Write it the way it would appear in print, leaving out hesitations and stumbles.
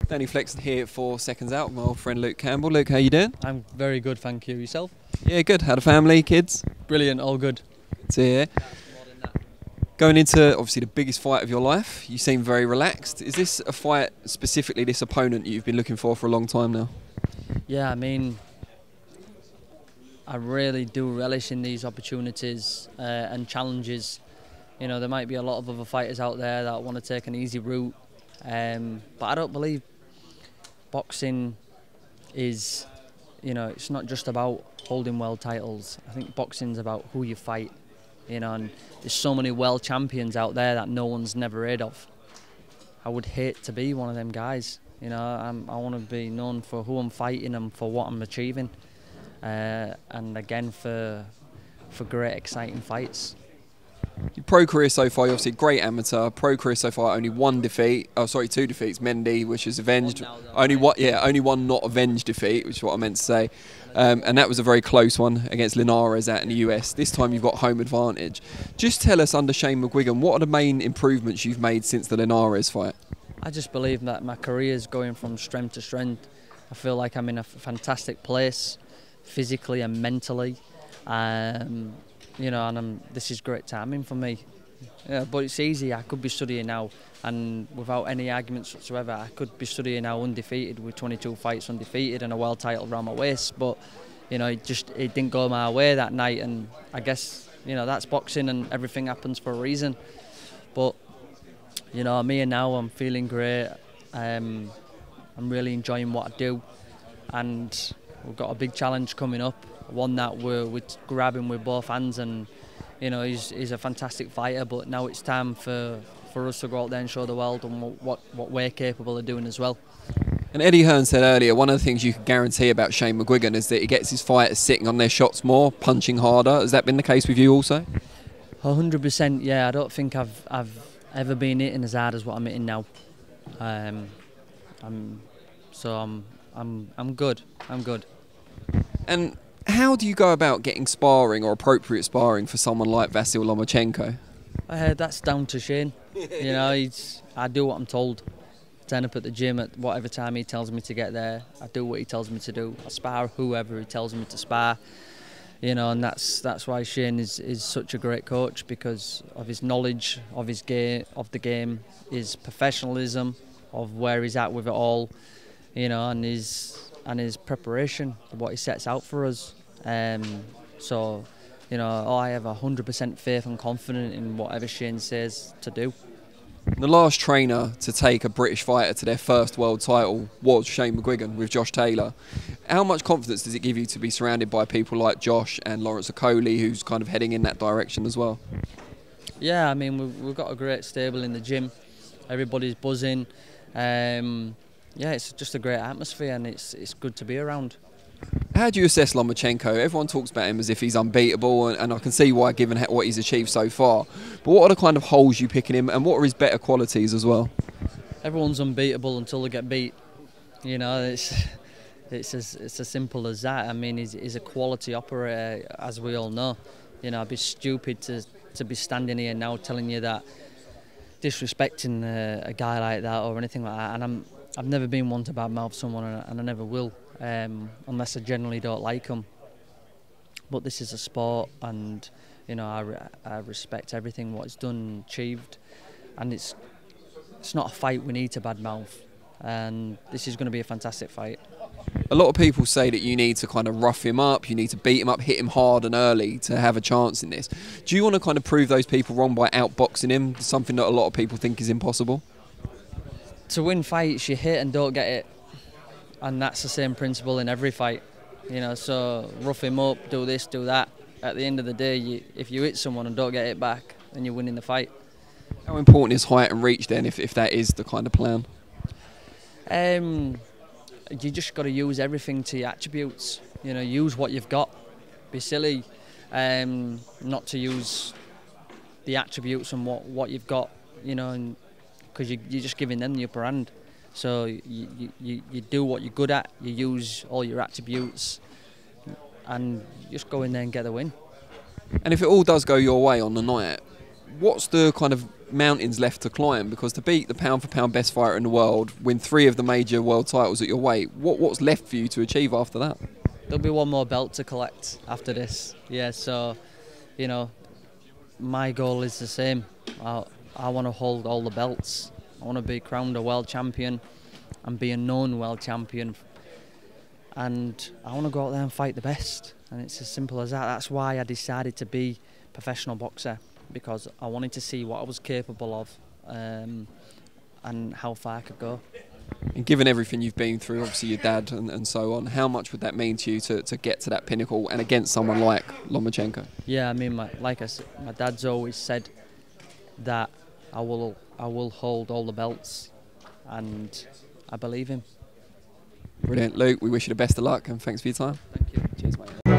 Danny Flexon here for Seconds Out, my old friend Luke Campbell. Luke, how you doing? I'm very good, thank you. Yourself? Yeah, good. Had a family, kids? Brilliant, all good. Good to hear. Going into, obviously, the biggest fight of your life, you seem very relaxed. Is this a fight, specifically this opponent you've been looking for a long time now? Yeah, I mean, I really do relish in these opportunities and challenges. You know, there might be a lot of other fighters out there that want to take an easy route, but I don't believe boxing is, you know, it's not just about holding world titles. I think boxing's about who you fight, you know, and there's so many world champions out there that no one's never heard of. I would hate to be one of them guys, you know. I want to be known for who I'm fighting and for what I'm achieving, and again for great exciting fights. Your pro career so far, you're obviously a great amateur. Pro career so far, only one defeat. Oh, sorry, two defeats. Mendy, which is avenged. Only one not avenged defeat, which is what I meant to say. And that was a very close one against Linares out in the US. This time you've got home advantage. Just tell us, under Shane McGuigan, what are the main improvements you've made since the Linares fight? I just believe that my career is going from strength to strength. I feel like I'm in a fantastic place, physically and mentally. You know, and this is great timing for me. Yeah, but it's easy. I could be studying now, and without any arguments whatsoever, I could be studying now undefeated with 22 fights undefeated and a world title around my waist. But you know, it didn't go my way that night, and I guess, you know, that's boxing, and everything happens for a reason. But you know, I'm here now. I'm feeling great. I'm really enjoying what I do, and we've got a big challenge coming up. One that we're grabbing with both hands, and you know, he's a fantastic fighter. But now it's time for us to go out there and show the world and what we're capable of doing as well. And Eddie Hearn said earlier, one of the things you can guarantee about Shane McGuigan is that he gets his fighters sitting on their shots more, punching harder. Has that been the case with you also? 100%. Yeah, I don't think I've ever been hitting as hard as what I'm hitting now. I'm good. I'm good. And how do you go about getting sparring or appropriate sparring for someone like Vasiliy Lomachenko? That's down to Shane. You know, I do what I'm told. Turn up at the gym at whatever time he tells me to get there. I do what he tells me to do. I spar whoever he tells me to spar. You know, and that's why Shane is such a great coach, because of his knowledge of his game, of the game, his professionalism, of where he's at with it all. You know, and his preparation, what he sets out for us. So, you know, I have 100% faith and confidence in whatever Shane says to do. The last trainer to take a British fighter to their first world title was Shane McGuigan with Josh Taylor. How much confidence does it give you to be surrounded by people like Josh and Lawrence Okoli, who's kind of heading in that direction as well? Yeah, I mean, we've got a great stable in the gym. Everybody's buzzing. Yeah, it's just a great atmosphere, and it's good to be around. How do you assess Lomachenko? Everyone talks about him as if he's unbeatable, and I can see why, given what he's achieved so far. But what are the kind of holes you pick in him, and what are his better qualities as well? Everyone's unbeatable until they get beat. You know, it's as simple as that. I mean, he's a quality operator, as we all know. You know, I'd be stupid to be standing here now telling you that, disrespecting a guy like that or anything like that. And I've never been one to badmouth someone, and I never will, unless I generally don't like them. But this is a sport, and you know, I respect everything what he's done and achieved, and it's not a fight we need to badmouth, and this is going to be a fantastic fight. A lot of people say that you need to kind of rough him up, you need to beat him up, hit him hard and early to have a chance in this. Do you want to kind of prove those people wrong by outboxing him, something that a lot of people think is impossible? To win fights, you hit and don't get it, and that's the same principle in every fight. You know, so rough him up, do this, do that. At the end of the day, if you hit someone and don't get it back, then you're winning the fight. How important is height and reach then, if that is the kind of plan? You just got to use everything to your attributes. You know, use what you've got. Be silly not to use the attributes and what you've got. You know, because you're just giving them the upper hand. So you do what you're good at. You use all your attributes, and just go in there and get the win. And if it all does go your way on the night, what's the kind of mountains left to climb? Because to beat the pound-for-pound best fighter in the world, win 3 of the major world titles at your weight, what's left for you to achieve after that? There'll be one more belt to collect after this. Yeah, so, you know, my goal is the same. I want to hold all the belts. I want to be crowned a world champion and be a known world champion. And I want to go out there and fight the best. And it's as simple as that. That's why I decided to be a professional boxer, because I wanted to see what I was capable of and how far I could go. And given everything you've been through, obviously your dad and so on, how much would that mean to you to get to that pinnacle and against someone like Lomachenko? Yeah, I mean, like I said, my dad's always said that I will hold all the belts, and I believe him. Brilliant. Luke, we wish you the best of luck and thanks for your time. Thank you. Cheers, mate.